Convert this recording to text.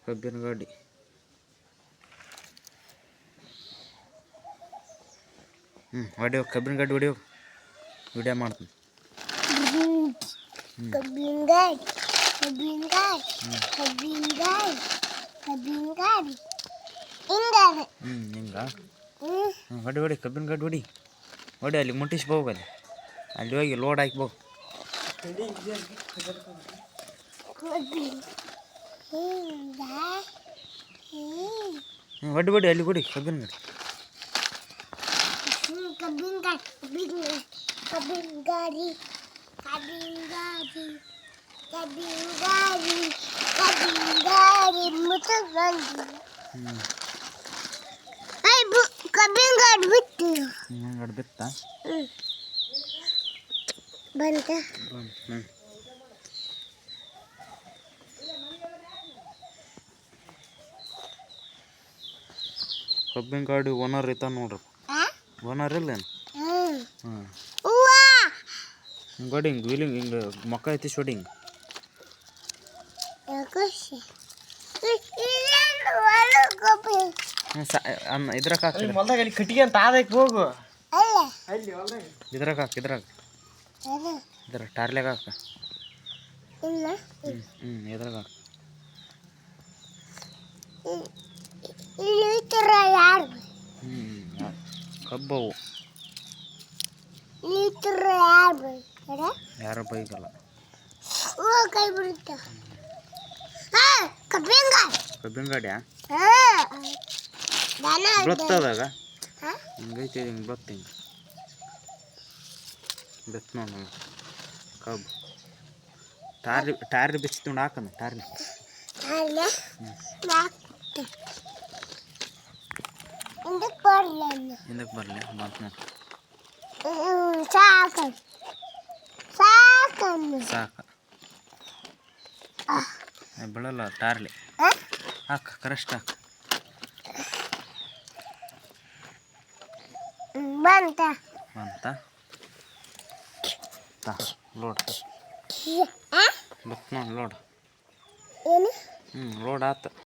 ಕಬ್ಬಿನ ಗಾಡಿ ಹೊಡಿಯೋ ಕಬ್ಬಿನ ಗಾಡಿ ಹೊಡಿಯೋ ವಿಡಿಯೋ ಮಾಡ್ತೀನಿ ಹಿಂಗ ಹೊಡಿ ಹೊಡಿ ಕಬ್ಬಿನ ಗಾಡಿ ಹೊಡಿ ಹೊಡಿ ಅಲ್ಲಿ ಮುಟ್ಟಿಸಿ ಹೋಗಲ್ಲಿ ಅಲ್ಲಿ ಹೋಗಿ ಲೋಡ್ ಹಾಕಿ ಹೋಗು ಹೊಡಿ ಹೊಡಿ ಅಲ್ಲಿ ಹೊಡಿ ಕಬ್ಬಿನ ಗಾಡಿ ಬಿತ್ತ ಬಂತ ಕಬ್ಬಿನ ಗಾಡಿ ಓನರ್ ಐತ ನೋಡ್ರಿ ಓನರ್ ಇಲ್ಲ ಗಾಡಿ ಹಿಂಗೆ ವೀಲಿಂಗ್ ಹಿಂಗೆ ಮಕ್ಕ ಐತಿ ಶೋಡಿ ಹಿಂಗೆ ಇದ್ರಾಗ ಹಾಕಿ ಕಟ್ಟಿಗೆ ಅಂತ ಆದಕ್ಕೆ ಹೋಗು ಇದ್ರಾಗ ಹಾಕಿ ಇದ್ರಾಗ ಟಾರ್ಲೆಗ ಹಾಕ ಇದ್ರಾಗ ಹಾಕ ಕಬ್ಬವು ಯಾರ ಬೈಕಲ್ಲ ಕಬ್ಬಿನ ಗಾಡಿಯಾ ಬತ್ತದಾಗ ಹಿಂಗೈತಿ ಹಿಂಗೆ ಬತ್ತ ಹಿಂಗೆ ಬೆತ್ ನೋಡು ಕಬ್ಬು ಟಾರ್ಲಿ ಬಿಚ್ಚಿಕೊಂಡು ಹಾಕಂದ ಟಾರ್ಲಿ ಹಿಂದಕ್ಕೆ ಬರಲಿ ಬಂತ ಸಾಕು ಬಿಡಲ್ಲ ಟಾರ್ಲಿ ಹಾಕ ಕರೆಕ್ಟ್ ಹಾಕ ಬಂತ ಲೋಡ್ ಬತ್ ನೋಡಿ ಲೋಡ್ ಏನು ಲೋಡ್ ಆತ